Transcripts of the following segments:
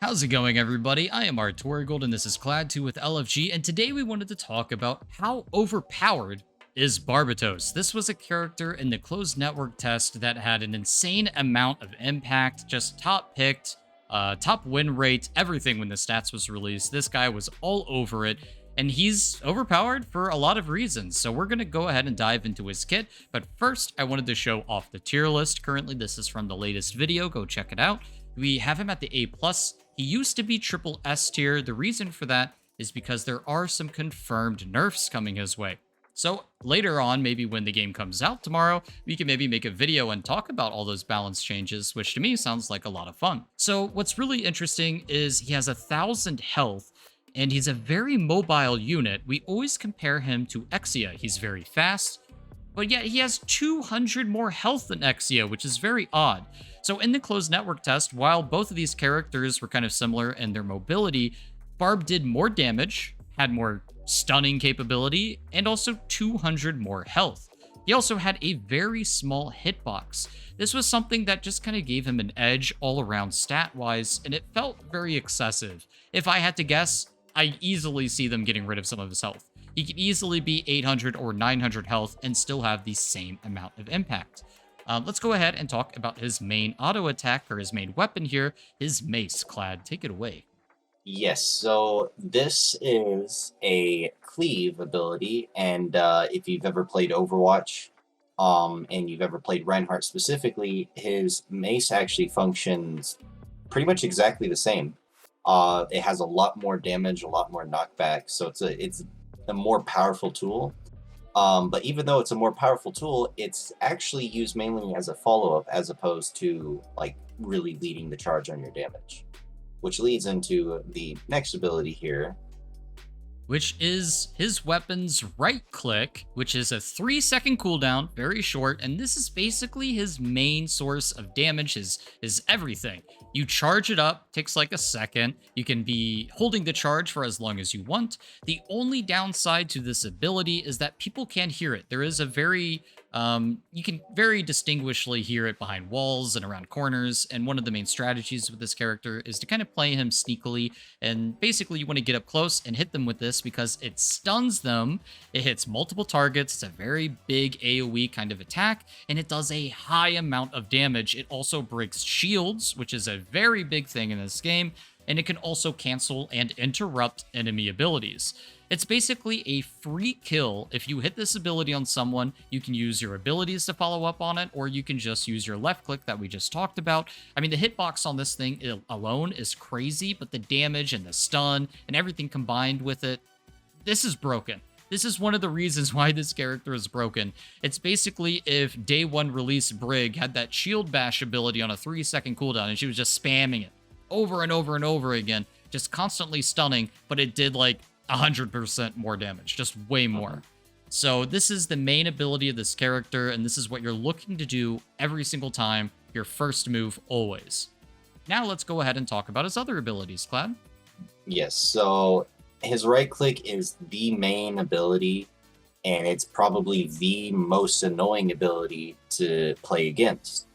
How's it going, everybody? I am Artorigold, and this is Clad2 with LFG, and today we wanted to talk about how overpowered is Barbatos. This was a character in the closed network test that had an insane amount of impact, just top picked, top win rate, everything when the stats was released. This guy was all over it, and he's overpowered for a lot of reasons. So we're going to go ahead and dive into his kit, but first I wanted to show off the tier list. Currently, this is from the latest video. Go check it out. We have him at the A+. He used to be triple S tier. The reason for that is because there are some confirmed nerfs coming his way. So later on, maybe when the game comes out tomorrow, we can maybe make a video and talk about all those balance changes, which to me sounds like a lot of fun. So what's really interesting is he has 1,000 health, and he's a very mobile unit. We always compare him to Exia. He's very fast, but yet he has 200 more health than Exia, which is very odd. So in the closed network test, while both of these characters were kind of similar in their mobility, Barb did more damage, had more stunning capability, and also 200 more health. He also had a very small hitbox. This was something that just kind of gave him an edge all around stat-wise, and it felt very excessive. If I had to guess, I easily see them getting rid of some of his health. He could easily be 800 or 900 health and still have the same amount of impact. Let's go ahead and talk about his main auto attack, or his main weapon here, his mace. Clad, take it away. Yes, so this is a cleave ability, and if you've ever played Overwatch, and you've ever played Reinhardt specifically, his mace actually functions pretty much exactly the same. It has a lot more damage, a lot more knockback, so it's a more powerful tool. But even though it's a more powerful tool, it's actually used mainly as a follow-up as opposed to like really leading the charge on your damage. Which leads into the next ability here, which is his weapon's right click, which is a 3-second cooldown, very short, and this is basically his main source of damage, his everything. You charge it up, takes like a second. You can be holding the charge for as long as you want. The only downside to this ability is that people can't hear it. There is a very, you can very distinguishedly hear it behind walls and around corners, and one of the main strategies with this character is to kind of play him sneakily, and basically you want to get up close and hit them with this because it stuns them, it hits multiple targets, it's a very big AoE kind of attack, and it does a high amount of damage. It also breaks shields, which is a very big thing in this game, and it can also cancel and interrupt enemy abilities. It's basically a free kill. If you hit this ability on someone, you can use your abilities to follow up on it, or you can just use your left click that we just talked about. I mean, the hitbox on this thing alone is crazy, but the damage and the stun and everything combined with it, this is broken. This is one of the reasons why this character is broken. It's basically if day one release Brig had that shield bash ability on a 3-second cooldown and she was just spamming it over and over and over again, just constantly stunning, but it did like 100% more damage, just way more. So this is the main ability of this character, and this is what you're looking to do every single time, your first move always. Now let's go ahead and talk about his other abilities, Clad. yes, so his right click is the main ability, and it's probably the most annoying ability to play against.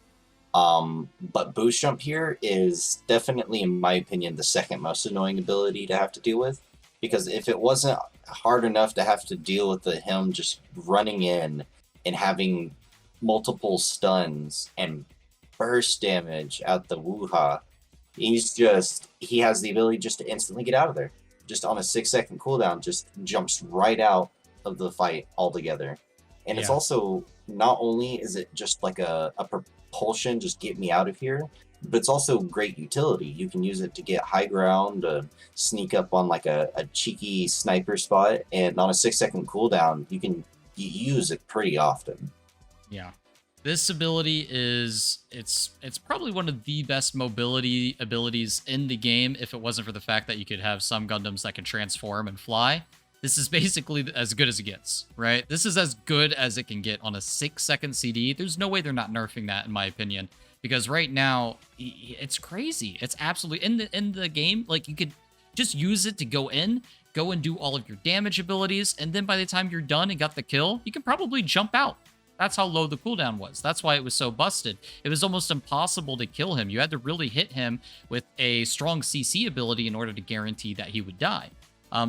But boost jump here is definitely, in my opinion, the second most annoying ability to have to deal with. Because if it wasn't hard enough to have to deal with him just running in and having multiple stuns and burst damage out the woo-ha, he has the ability just to instantly get out of there. Just on a 6-second cooldown, just jumps right out of the fight altogether. And it's also, not only is it just like a propulsion, just get me out of here, but it's also great utility. You can use it to get high ground, sneak up on like a cheeky sniper spot, and on a 6-second cooldown, you use it pretty often. Yeah. This ability it's probably one of the best mobility abilities in the game if it wasn't for the fact that you could have some Gundams that can transform and fly. This is basically as good as it gets, right? This is as good as it can get on a 6-second CD. There's no way they're not nerfing that, in my opinion, because right now it's crazy. It's absolutely in the game. Like, you could just use it to go and do all of your damage abilities, and then by the time you're done and got the kill, you can probably jump out. That's how low the cooldown was. That's why it was so busted. It was almost impossible to kill him. You had to really hit him with a strong CC ability in order to guarantee that he would die.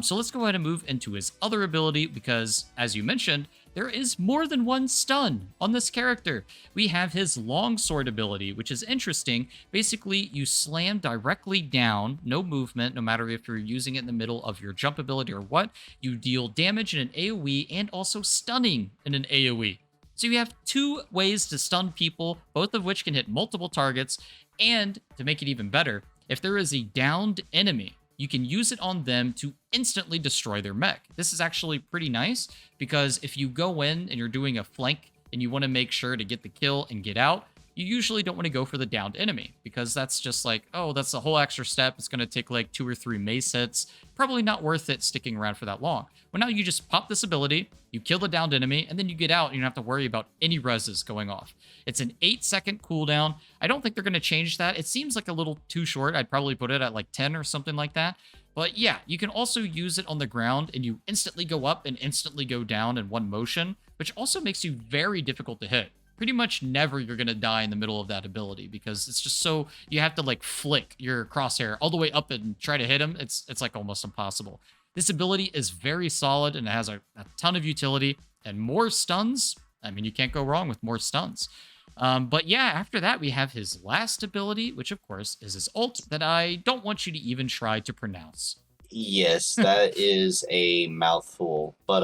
So let's go ahead and move into his other ability because, as you mentioned, there is more than one stun on this character. We have his longsword ability, which is interesting. Basically, you slam directly down, no movement, no matter if you're using it in the middle of your jump ability or what. You deal damage in an AoE and also stunning in an AoE. So you have two ways to stun people, both of which can hit multiple targets. And to make it even better, if there is a downed enemy, you can use it on them to instantly destroy their mech. This is actually pretty nice because if you go in and you're doing a flank and you want to make sure to get the kill and get out, you usually don't want to go for the downed enemy because that's just like, oh, that's a whole extra step. It's going to take like 2 or 3 mace hits. Probably not worth it sticking around for that long. Well, now you just pop this ability, you kill the downed enemy, and then you get out and you don't have to worry about any reses going off. It's an 8-second cooldown. I don't think they're going to change that. It seems like a little too short. I'd probably put it at like 10 or something like that. But yeah, you can also use it on the ground and you instantly go up and instantly go down in one motion, which also makes you very difficult to hit. Pretty much never you're going to die in the middle of that ability because it's just so, you have to like flick your crosshair all the way up and try to hit him. It's like almost impossible. This ability is very solid and it has a ton of utility and more stuns. I mean, you can't go wrong with more stuns. But yeah, after that, we have his last ability, which of course is his ult that I don't want you to even try to pronounce. Yes, that is a mouthful. But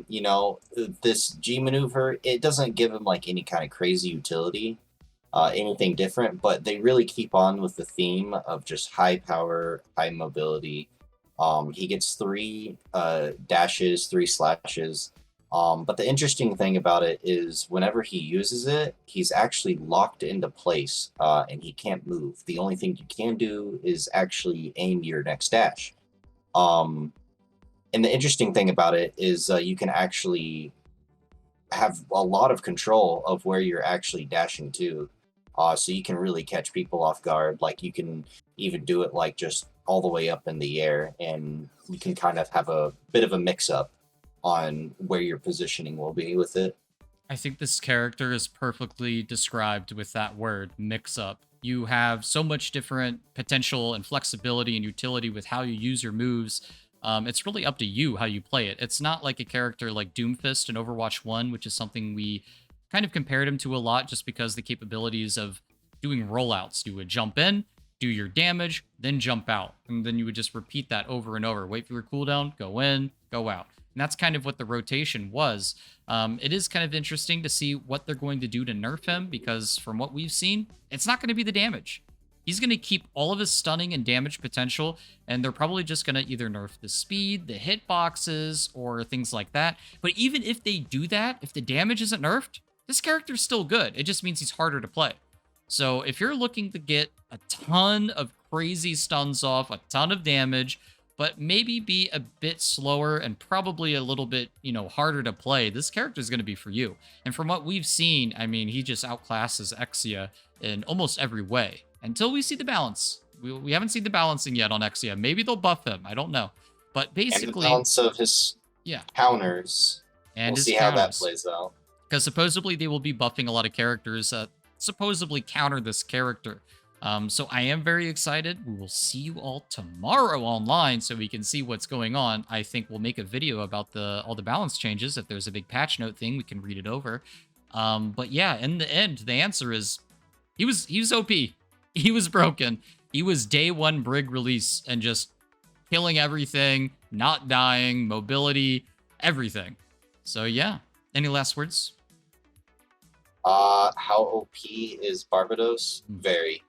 you know, this G maneuver, it doesn't give him like any kind of crazy utility, anything different, but they really keep on with the theme of just high power, high mobility. He gets 3 dashes, 3 slashes. But the interesting thing about it is whenever he uses it, he's actually locked into place, and he can't move. The only thing you can do is actually aim your next dash. And the interesting thing about it is you can actually have a lot of control of where you're actually dashing to. So you can really catch people off guard. Like you can even do it like just all the way up in the air, and you can kind of have a bit of a mix-up on where your positioning will be with it. I think this character is perfectly described with that word, mix-up. You have so much different potential and flexibility and utility with how you use your moves. It's really up to you how you play it. It's not like a character like Doomfist in Overwatch 1, which is something we kind of compared him to a lot just because the capabilities of doing rollouts. You would jump in, do your damage, then jump out. And then you would just repeat that over and over. Wait for your cooldown, go in, go out. And that's kind of what the rotation was. It is kind of interesting to see what they're going to do to nerf him because from what we've seen, it's not going to be the damage. He's going to keep all of his stunning and damage potential, and they're probably just going to either nerf the speed, the hitboxes, or things like that. But even if they do that, if the damage isn't nerfed, this character's still good. It just means he's harder to play. So if you're looking to get a ton of crazy stuns off, a ton of damage, but maybe be a bit slower and probably a little bit, harder to play, this character is going to be for you. And from what we've seen, I mean, he just outclasses Exia in almost every way until we see the balance. We haven't seen the balancing yet on Exia. Maybe they'll buff him. I don't know. But basically, and the balance of his counters. And we'll see how that plays out. Because supposedly they will be buffing a lot of characters that supposedly counter this character. So I am very excited. We will see you all tomorrow online so we can see what's going on. I think we'll make a video about all the balance changes. If there's a big patch note thing, we can read it over. But yeah, in the end, the answer is he was OP. He was broken. He was day 1 Brig release and just killing everything, not dying, mobility, everything. So yeah. Any last words? How OP is Barbatos? Very.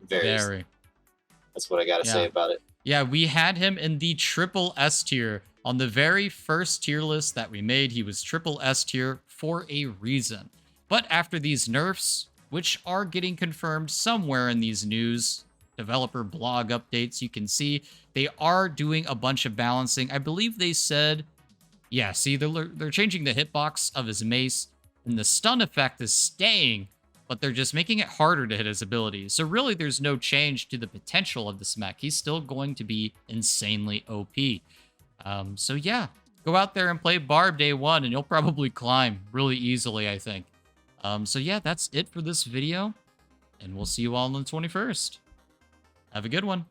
That's what I gotta say about it. Yeah, we had him in the triple S tier. On the very first tier list that we made, he was triple S tier for a reason. But after these nerfs, which are getting confirmed somewhere in these news, developer blog updates, you can see they are doing a bunch of balancing. I believe they said, yeah, see, they're changing the hitbox of his mace, and the stun effect is staying, but they're just making it harder to hit his abilities. So really, there's no change to the potential of this mech. He's still going to be insanely OP. So yeah, go out there and play Barb day one, and you'll probably climb really easily, I think. So yeah, that's it for this video, and we'll see you all on the 21st. Have a good one.